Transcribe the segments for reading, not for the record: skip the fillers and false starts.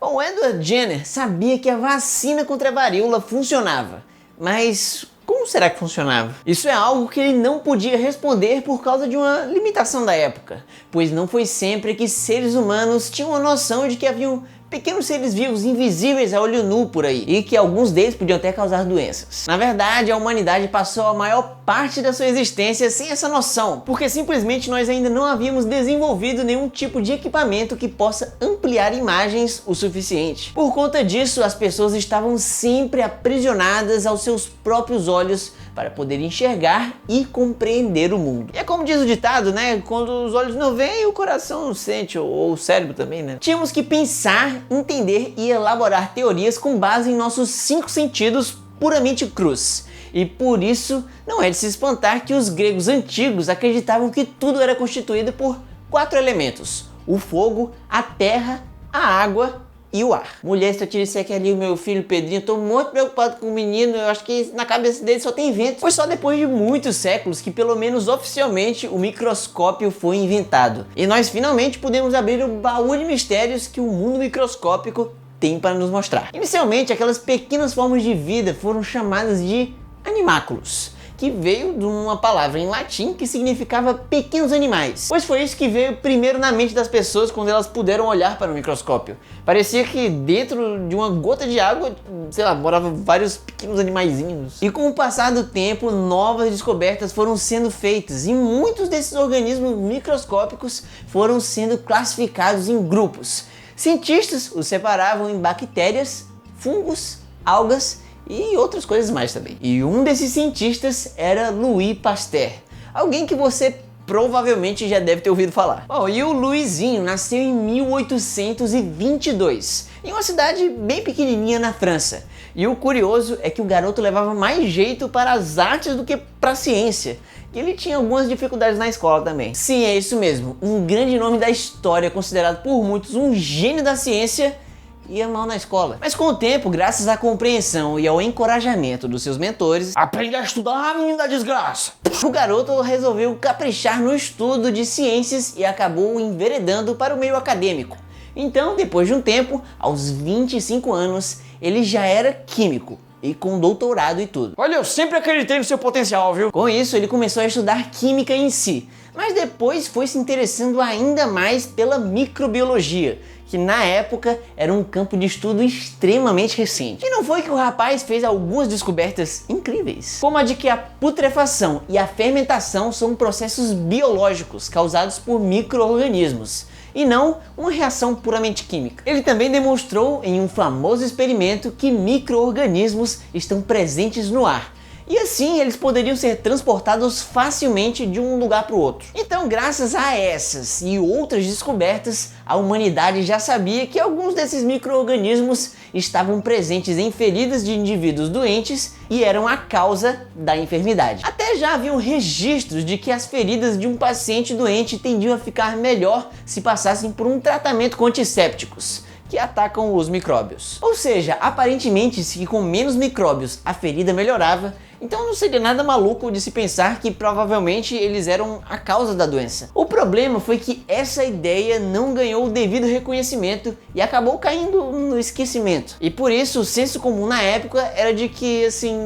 Bom, Edward Jenner sabia que a vacina contra a varíola funcionava, mas como será que funcionava? Isso é algo que ele não podia responder por causa de uma limitação da época, pois não foi sempre que seres humanos tinham a noção de que haviam pequenos seres vivos invisíveis a olho nu por aí, e que alguns deles podiam até causar doenças. Na verdade, a humanidade passou a maior parte da sua existência sem essa noção, porque simplesmente nós ainda não havíamos desenvolvido nenhum tipo de equipamento que possa ampliar imagens o suficiente. Por conta disso, as pessoas estavam sempre aprisionadas aos seus próprios olhos para poder enxergar e compreender o mundo. E é como diz o ditado, né? Quando os olhos não veem, o coração não sente, ou o cérebro também, né? Tínhamos que pensar, entender e elaborar teorias com base em nossos 5 sentidos puramente crus. E por isso, não é de se espantar que os gregos antigos acreditavam que tudo era constituído por 4 elementos: o fogo, a terra, a água e o ar. Mulher, se eu te disser que ali o meu filho Pedrinho, eu tô muito preocupado com o menino, eu acho que na cabeça dele só tem vento. Foi só depois de muitos séculos que, pelo menos oficialmente, o microscópio foi inventado. E nós finalmente pudemos abrir o baú de mistérios que o mundo microscópico tem para nos mostrar. Inicialmente, aquelas pequenas formas de vida foram chamadas de animáculos, que veio de uma palavra em latim que significava pequenos animais, pois foi isso que veio primeiro na mente das pessoas quando elas puderam olhar para o microscópio. Parecia que dentro de uma gota de água, sei lá, moravam vários pequenos animaizinhos. E com o passar do tempo, novas descobertas foram sendo feitas e muitos desses organismos microscópicos foram sendo classificados em grupos. Cientistas os separavam em bactérias, fungos, algas e outras coisas mais também. E um desses cientistas era Louis Pasteur, alguém que você provavelmente já deve ter ouvido falar. Bom, e o Louisinho nasceu em 1822, em uma cidade bem pequenininha na França. E o curioso é que o garoto levava mais jeito para as artes do que para a ciência. E ele tinha algumas dificuldades na escola também. Sim, é isso mesmo, um grande nome da história, considerado por muitos um gênio da ciência, ia mal na escola. Mas com o tempo, graças à compreensão e ao encorajamento dos seus mentores, aprende a estudar, menino da desgraça! O garoto resolveu caprichar no estudo de ciências e acabou enveredando para o meio acadêmico. Então, depois de um tempo, aos 25 anos, ele já era químico e com doutorado e tudo. Olha, eu sempre acreditei no seu potencial, viu? Com isso, ele começou a estudar química em si, mas depois foi se interessando ainda mais pela microbiologia, que na época era um campo de estudo extremamente recente. E não foi que o rapaz fez algumas descobertas incríveis, como a de que a putrefação e a fermentação são processos biológicos causados por micro-organismos, e não uma reação puramente química. Ele também demonstrou em um famoso experimento que micro-organismos estão presentes no ar, e assim eles poderiam ser transportados facilmente de um lugar para o outro. Então, graças a essas e outras descobertas, a humanidade já sabia que alguns desses micro-organismos estavam presentes em feridas de indivíduos doentes e eram a causa da enfermidade. Até já haviam registros de que as feridas de um paciente doente tendiam a ficar melhor se passassem por um tratamento com antissépticos, que atacam os micróbios. Ou seja, aparentemente, se com menos micróbios a ferida melhorava, então não seria nada maluco de se pensar que provavelmente eles eram a causa da doença. O problema foi que essa ideia não ganhou o devido reconhecimento e acabou caindo no esquecimento. E por isso o senso comum na época era de que, assim,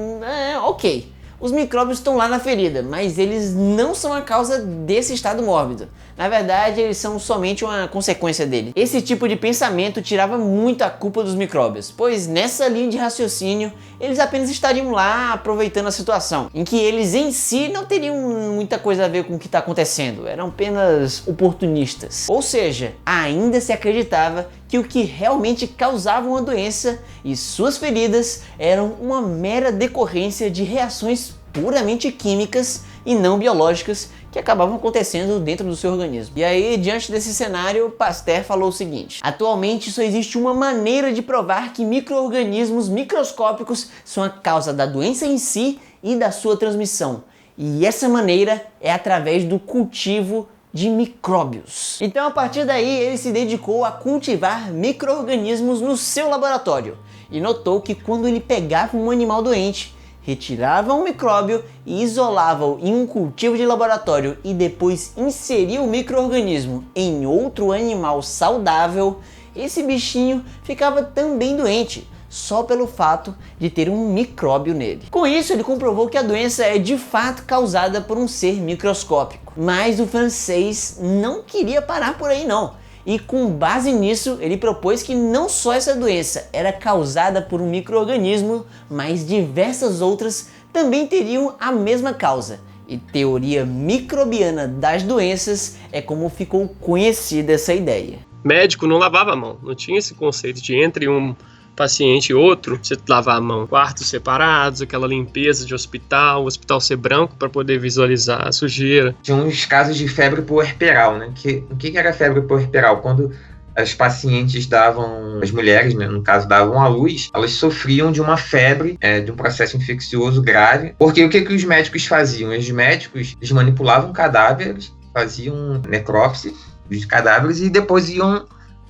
ok, os micróbios estão lá na ferida, mas eles não são a causa desse estado mórbido. Na verdade, eles são somente uma consequência dele. Esse tipo de pensamento tirava muito a culpa dos micróbios, pois nessa linha de raciocínio, eles apenas estariam lá aproveitando a situação, em que eles em si não teriam muita coisa a ver com o que está acontecendo, eram apenas oportunistas. Ou seja, ainda se acreditava que o que realmente causava uma doença e suas feridas eram uma mera decorrência de reações puramente químicas e não biológicas que acabavam acontecendo dentro do seu organismo. E aí, diante desse cenário, Pasteur falou o seguinte: atualmente só existe uma maneira de provar que micro-organismos microscópicos são a causa da doença em si e da sua transmissão. E essa maneira é através do cultivo de micróbios. Então, a partir daí, ele se dedicou a cultivar micro-organismos no seu laboratório e notou que quando ele pegava um animal doente, retirava um micróbio e isolava-o em um cultivo de laboratório e depois inseria o micro-organismo em outro animal saudável, esse bichinho ficava também doente, só pelo fato de ter um micróbio nele. Com isso, ele comprovou que a doença é de fato causada por um ser microscópico. Mas o francês não queria parar por aí não. E com base nisso, ele propôs que não só essa doença era causada por um micro-organismo, mas diversas outras também teriam a mesma causa. E teoria microbiana das doenças é como ficou conhecida essa ideia. Médico não lavava a mão, não tinha esse conceito de entre um paciente e outro, você lavar a mão, quartos separados, aquela limpeza de hospital, o hospital ser branco para poder visualizar a sujeira. Tinha uns casos de febre puerperal, né? O que era febre puerperal? Quando as pacientes davam, as mulheres, né, no caso, davam à luz, elas sofriam de uma febre, de um processo infeccioso grave. Porque o que os médicos faziam? Os médicos, eles manipulavam cadáveres, faziam necrópsia dos cadáveres e depois iam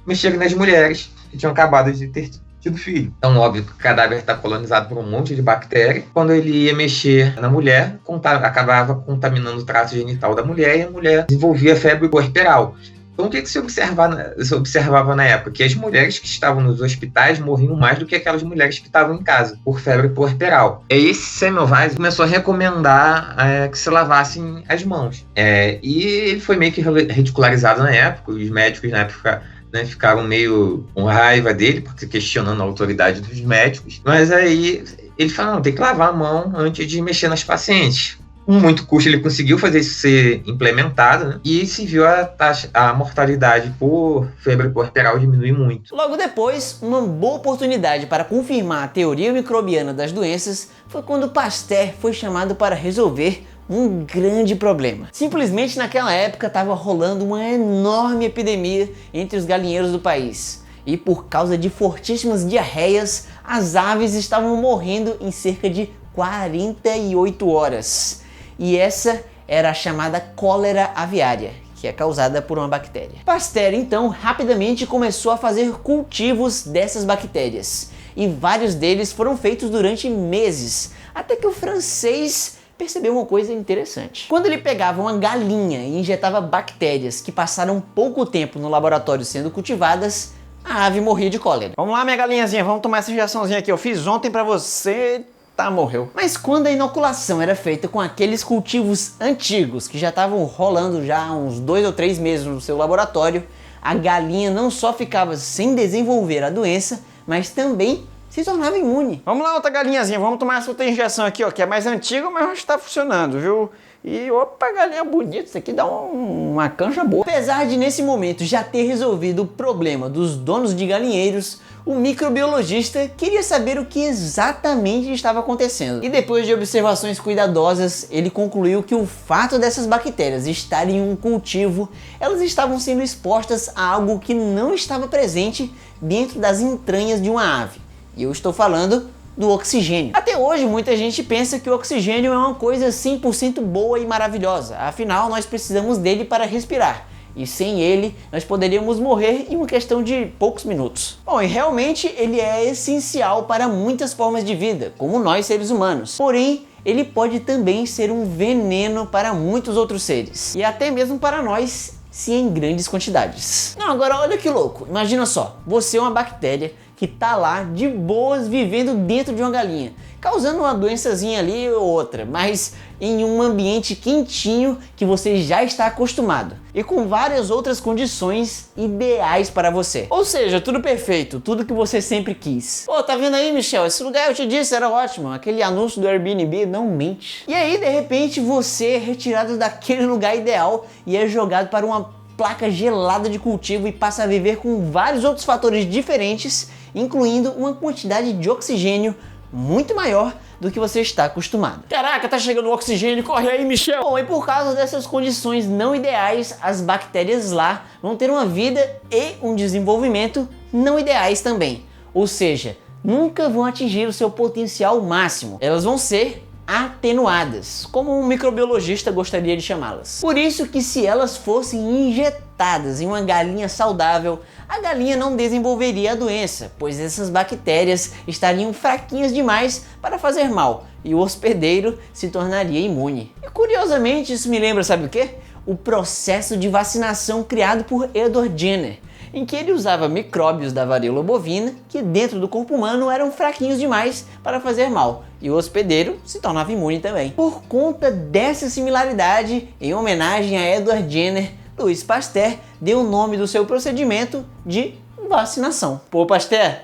mexer nas mulheres que tinham acabado de ter tido filho. Então, óbvio que o cadáver está colonizado por um monte de bactérias. Quando ele ia mexer na mulher, acabava contaminando o trato genital da mulher e a mulher desenvolvia febre puerperal. Então, o que se observava na época? Que as mulheres que estavam nos hospitais morriam mais do que aquelas mulheres que estavam em casa, por febre puerperal. E esse Semmelweis começou a recomendar que se lavassem as mãos. E ele foi meio que ridicularizado na época. Os médicos na época ficaram meio com raiva dele, porque questionando a autoridade dos médicos. Mas aí ele falou, não, tem que lavar a mão antes de mexer nas pacientes. Com muito custo ele conseguiu fazer isso ser implementado, né? E se viu a mortalidade por febre puerperal diminuir muito. Logo depois, uma boa oportunidade para confirmar a teoria microbiana das doenças foi quando Pasteur foi chamado para resolver um grande problema. Simplesmente naquela época estava rolando uma enorme epidemia entre os galinheiros do país. E por causa de fortíssimas diarreias, as aves estavam morrendo em cerca de 48 horas. E essa era a chamada cólera aviária, que é causada por uma bactéria. Pasteur então rapidamente começou a fazer cultivos dessas bactérias. E vários deles foram feitos durante meses, até que o francês percebeu uma coisa interessante. Quando ele pegava uma galinha e injetava bactérias que passaram pouco tempo no laboratório sendo cultivadas, a ave morria de cólera. Vamos lá, minha galinhazinha, vamos tomar essa injeçãozinha aqui. Eu fiz ontem pra você, tá, morreu. Mas quando a inoculação era feita com aqueles cultivos antigos que já estavam rolando já há uns 2 ou 3 meses no seu laboratório, a galinha não só ficava sem desenvolver a doença, mas também se tornava imune. Vamos lá, outra galinhazinha, vamos tomar essa outra injeção aqui, ó, que é mais antiga, mas acho que tá funcionando, viu? E opa, galinha bonita, isso aqui dá uma canja boa. Apesar de nesse momento já ter resolvido o problema dos donos de galinheiros, o microbiologista queria saber o que exatamente estava acontecendo. E depois de observações cuidadosas, ele concluiu que o fato dessas bactérias estarem em um cultivo, elas estavam sendo expostas a algo que não estava presente dentro das entranhas de uma ave. E eu estou falando do oxigênio. Até hoje muita gente pensa que o oxigênio é uma coisa 100% boa e maravilhosa, afinal nós precisamos dele para respirar. E sem ele, nós poderíamos morrer em uma questão de poucos minutos. Bom, e realmente ele é essencial para muitas formas de vida, como nós seres humanos. Porém, ele pode também ser um veneno para muitos outros seres. E até mesmo para nós, se em grandes quantidades. Não, agora olha que louco. Imagina só, você é uma bactéria que tá lá de boas vivendo dentro de uma galinha, causando uma doençazinha ali ou outra, mas em um ambiente quentinho que você já está acostumado e com várias outras condições ideais para você. Ou seja, tudo perfeito, tudo que você sempre quis. Pô, tá vendo aí, Michel? Esse lugar eu te disse era ótimo, aquele anúncio do Airbnb não mente. E aí, de repente, você é retirado daquele lugar ideal e é jogado para uma placa gelada de cultivo e passa a viver com vários outros fatores diferentes, incluindo uma quantidade de oxigênio muito maior do que você está acostumado. Caraca, tá chegando o oxigênio, corre aí, Michel! Bom, e por causa dessas condições não ideais, as bactérias lá vão ter uma vida e um desenvolvimento não ideais também. Ou seja, nunca vão atingir o seu potencial máximo. Elas vão ser atenuadas, como um microbiologista gostaria de chamá-las. Por isso que se elas fossem injetadas em uma galinha saudável, a galinha não desenvolveria a doença, pois essas bactérias estariam fraquinhas demais para fazer mal e o hospedeiro se tornaria imune. E curiosamente isso me lembra, sabe o quê? O processo de vacinação criado por Edward Jenner. em que ele usava micróbios da varíola bovina que dentro do corpo humano eram fraquinhos demais para fazer mal, e o hospedeiro se tornava imune também. Por conta dessa similaridade, em homenagem a Edward Jenner, Louis Pasteur deu o nome do seu procedimento de vacinação. Pô, Pasteur,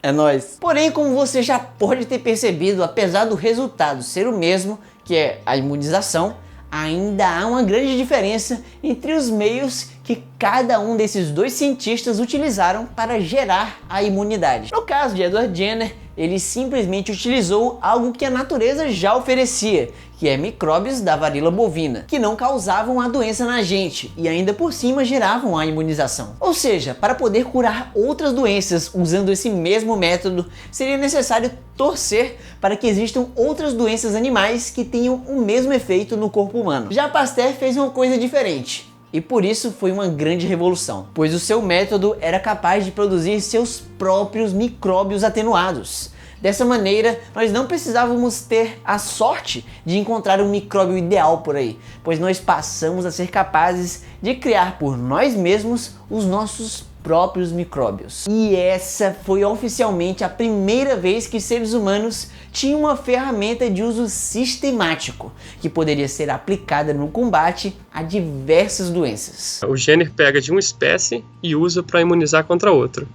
é nóis! Porém, como você já pode ter percebido, apesar do resultado ser o mesmo, que é a imunização, ainda há uma grande diferença entre os meios que cada um desses dois cientistas utilizaram para gerar a imunidade. No caso de Edward Jenner, ele simplesmente utilizou algo que a natureza já oferecia, que é micróbios da varíola bovina, que não causavam a doença na gente e ainda por cima geravam a imunização. Ou seja, para poder curar outras doenças usando esse mesmo método, seria necessário torcer para que existam outras doenças animais que tenham o mesmo efeito no corpo humano. Já Pasteur fez uma coisa diferente. E por isso foi uma grande revolução, pois o seu método era capaz de produzir seus próprios micróbios atenuados. Dessa maneira, nós não precisávamos ter a sorte de encontrar um micróbio ideal por aí, pois nós passamos a ser capazes de criar por nós mesmos os nossos próprios micróbios. E essa foi oficialmente a primeira vez que seres humanos tinham uma ferramenta de uso sistemático, que poderia ser aplicada no combate a diversas doenças. O Jenner pega de uma espécie e usa para imunizar contra outra.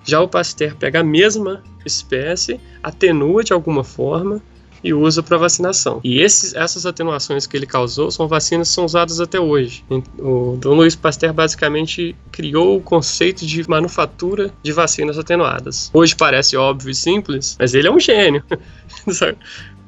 Já o Pasteur pega a mesma espécie, atenua de alguma forma e usa para vacinação. E essas atenuações que ele causou são vacinas que são usadas até hoje. O Dom Louis Pasteur basicamente criou o conceito de manufatura de vacinas atenuadas. Hoje parece óbvio e simples, mas ele é um gênio.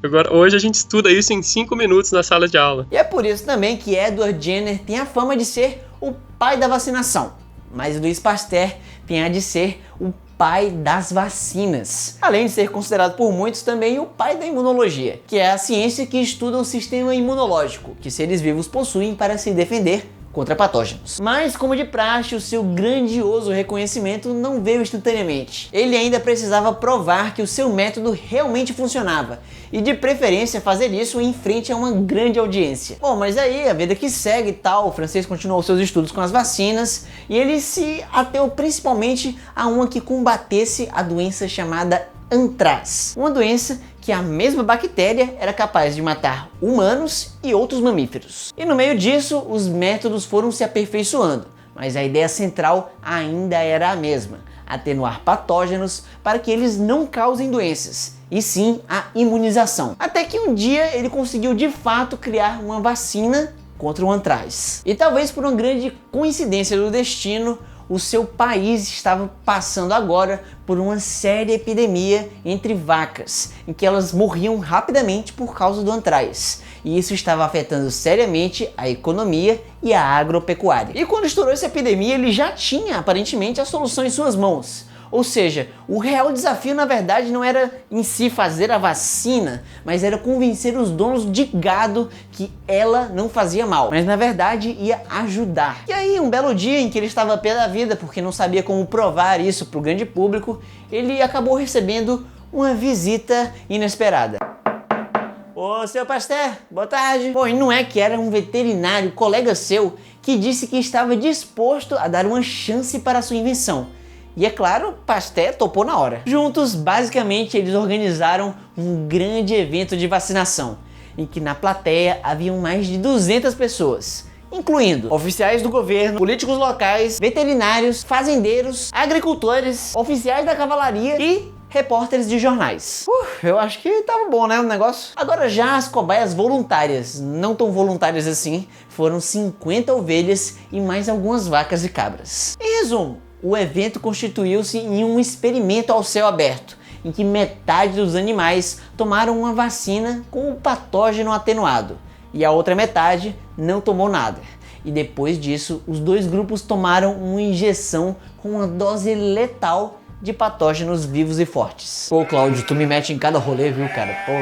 Agora, hoje a gente estuda isso em 5 minutos na sala de aula. E é por isso também que Edward Jenner tem a fama de ser o pai da vacinação, mas Louis Pasteur tem a de ser o pai das vacinas, além de ser considerado por muitos também o pai da imunologia, que é a ciência que estuda o sistema imunológico que seres vivos possuem para se defender contra patógenos. Mas, como de praxe, o seu grandioso reconhecimento não veio instantaneamente. Ele ainda precisava provar que o seu método realmente funcionava, e de preferência fazer isso em frente a uma grande audiência. Bom, mas aí a vida que segue e tal, o francês continuou seus estudos com as vacinas, e ele se ateu principalmente a uma que combatesse a doença chamada antraz, uma doença que a mesma bactéria era capaz de matar humanos e outros mamíferos. E no meio disso, os métodos foram se aperfeiçoando, mas a ideia central ainda era a mesma: atenuar patógenos para que eles não causem doenças, e sim a imunização. Até que um dia ele conseguiu de fato criar uma vacina contra o antraz. E talvez por uma grande coincidência do destino, o seu país estava passando agora por uma séria epidemia entre vacas, em que elas morriam rapidamente por causa do antraz. E isso estava afetando seriamente a economia e a agropecuária. E quando estourou essa epidemia, ele já tinha aparentemente a solução em suas mãos. Ou seja, o real desafio na verdade não era em si fazer a vacina, mas era convencer os donos de gado que ela não fazia mal, mas na verdade ia ajudar. E aí, um belo dia em que ele estava a pé da vida porque não sabia como provar isso para o grande público, ele acabou recebendo uma visita inesperada. Ô, seu Pasteur, boa tarde. Pô, e não é que era um veterinário, colega seu, que disse que estava disposto a dar uma chance para a sua invenção. E é claro, Pasteur topou na hora. Juntos, basicamente, eles organizaram um grande evento de vacinação, em que na plateia haviam mais de 200 pessoas, incluindo oficiais do governo, políticos locais, veterinários, fazendeiros, agricultores, oficiais da cavalaria e repórteres de jornais. Eu acho que tava bom, né, o negócio? Agora já as cobaias voluntárias, não tão voluntárias assim, foram 50 ovelhas e mais algumas vacas e cabras. Em resumo, o evento constituiu-se em um experimento ao céu aberto, em que metade dos animais tomaram uma vacina com o patógeno atenuado e a outra metade não tomou nada. E depois disso, os dois grupos tomaram uma injeção com uma dose letal de patógenos vivos e fortes. Pô, Cláudio, tu me mete em cada rolê, viu, cara? Pô.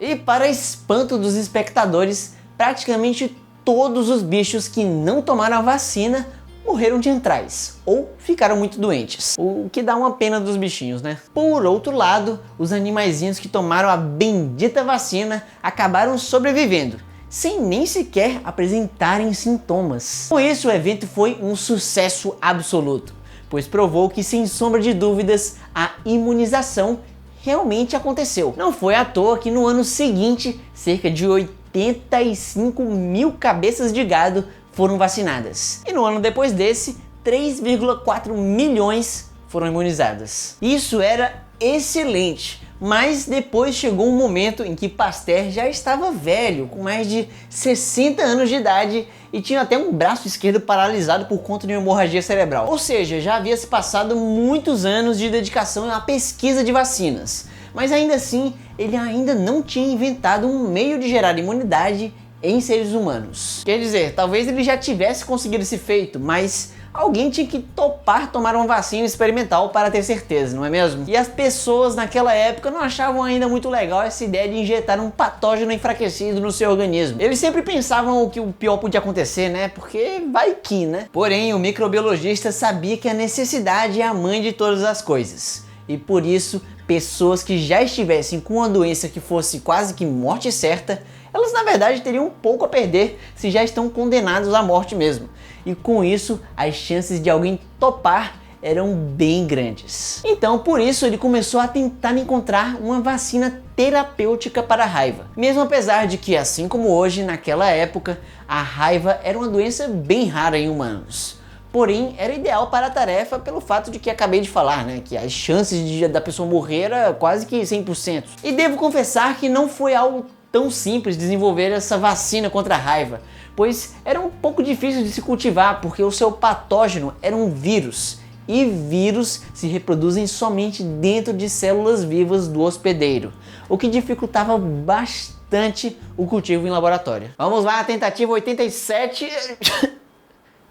E para espanto dos espectadores, praticamente todos os bichos que não tomaram a vacina morreram de antraz ou ficaram muito doentes, o que dá uma pena dos bichinhos, né? Por outro lado, os animaizinhos que tomaram a bendita vacina acabaram sobrevivendo sem nem sequer apresentarem sintomas. Com isso, o evento foi um sucesso absoluto, pois provou que, sem sombra de dúvidas, a imunização realmente aconteceu. Não foi à toa que no ano seguinte, cerca de 85 mil cabeças de gado foram vacinadas. E no ano depois desse, 3,4 milhões foram imunizadas. Isso era excelente, mas depois chegou um momento em que Pasteur já estava velho, com mais de 60 anos de idade e tinha até um braço esquerdo paralisado por conta de uma hemorragia cerebral. Ou seja, já havia se passado muitos anos de dedicação à pesquisa de vacinas, mas ainda assim ele ainda não tinha inventado um meio de gerar imunidade em seres humanos. Quer dizer, talvez ele já tivesse conseguido esse feito, mas alguém tinha que topar tomar uma vacina experimental para ter certeza, não é mesmo? E as pessoas naquela época não achavam ainda muito legal essa ideia de injetar um patógeno enfraquecido no seu organismo. Eles sempre pensavam que o pior podia acontecer, né? Porque vai que, né? Porém, o microbiologista sabia que a necessidade é a mãe de todas as coisas. E por isso, pessoas que já estivessem com uma doença que fosse quase que morte certa, elas na verdade teriam pouco a perder se já estão condenados à morte mesmo. E com isso, as chances de alguém topar eram bem grandes. Então, por isso, ele começou a tentar encontrar uma vacina terapêutica para a raiva. Mesmo apesar de que, assim como hoje, naquela época, a raiva era uma doença bem rara em humanos. Porém, era ideal para a tarefa pelo fato de que acabei de falar, né? Que as chances da pessoa morrer era quase que 100%. E devo confessar que não foi algo tão simples desenvolver essa vacina contra a raiva, pois era um pouco difícil de se cultivar porque o seu patógeno era um vírus, e vírus se reproduzem somente dentro de células vivas do hospedeiro, o que dificultava bastante o cultivo em laboratório. Vamos lá, tentativa 87...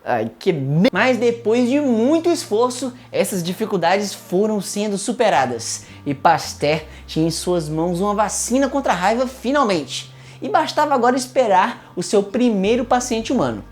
Ai, Mas depois de muito esforço, essas dificuldades foram sendo superadas e Pasteur tinha em suas mãos uma vacina contra a raiva finalmente. E bastava agora esperar o seu primeiro paciente humano.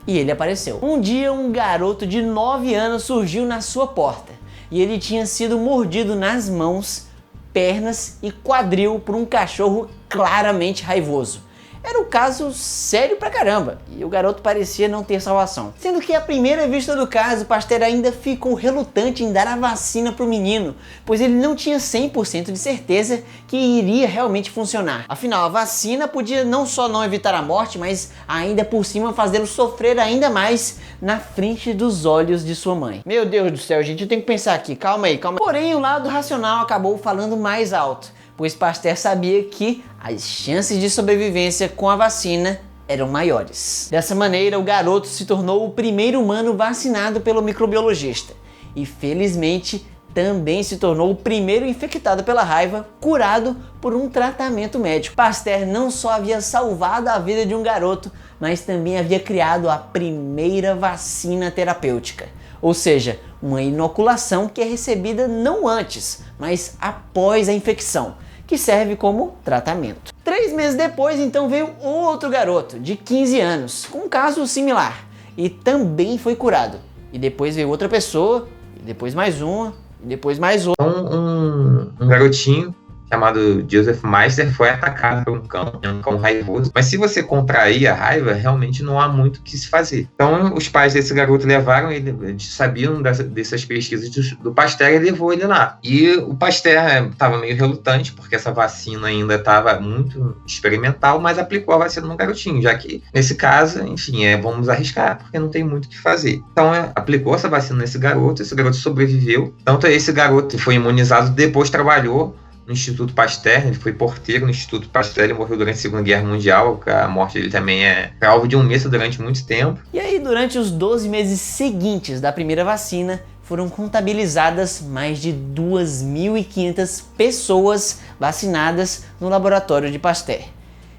E ele apareceu. Um dia, um garoto de 9 anos surgiu na sua porta e ele tinha sido mordido nas mãos, pernas e quadril por um cachorro claramente raivoso. Era um caso sério pra caramba, e o garoto parecia não ter salvação. Sendo que à primeira vista do caso, Pasteur ainda ficou relutante em dar a vacina pro menino, pois ele não tinha 100% de certeza que iria realmente funcionar. Afinal, a vacina podia não só não evitar a morte, mas ainda por cima fazê-lo sofrer ainda mais na frente dos olhos de sua mãe. Meu Deus do céu, gente, eu tenho que pensar aqui, calma aí. Porém, o lado racional acabou falando mais alto, pois Pasteur sabia que as chances de sobrevivência com a vacina eram maiores. Dessa maneira, o garoto se tornou o primeiro humano vacinado pelo microbiologista e, felizmente, também se tornou o primeiro infectado pela raiva curado por um tratamento médico. Pasteur não só havia salvado a vida de um garoto, mas também havia criado a primeira vacina terapêutica, ou seja, uma inoculação que é recebida não antes, mas após a infecção, que serve como tratamento. 3 meses depois, então, veio outro garoto de 15 anos, com um caso similar, e também foi curado. E depois veio outra pessoa, e depois mais uma, e depois mais outra. Um garotinho chamado Joseph Meister foi atacado por um cão raivoso. Mas se você contrair a raiva, realmente não há muito o que se fazer. Então, os pais desse garoto levaram ele, eles sabiam dessas pesquisas do Pasteur e levou ele lá. E o Pasteur estava meio relutante, porque essa vacina ainda estava muito experimental, mas aplicou a vacina no garotinho, já que, nesse caso, enfim, vamos arriscar, porque não tem muito o que fazer. Então, aplicou essa vacina nesse garoto, esse garoto sobreviveu. Tanto esse garoto foi imunizado, depois trabalhou no Instituto Pasteur, ele foi porteiro no Instituto Pasteur, ele morreu durante a Segunda Guerra Mundial, a morte dele também é alvo de um mês durante muito tempo. E aí, durante os 12 meses seguintes da primeira vacina, foram contabilizadas mais de 2.500 pessoas vacinadas no laboratório de Pasteur.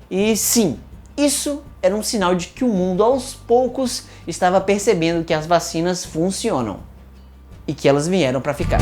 E sim, isso era um sinal de que o mundo aos poucos estava percebendo que as vacinas funcionam e que elas vieram para ficar.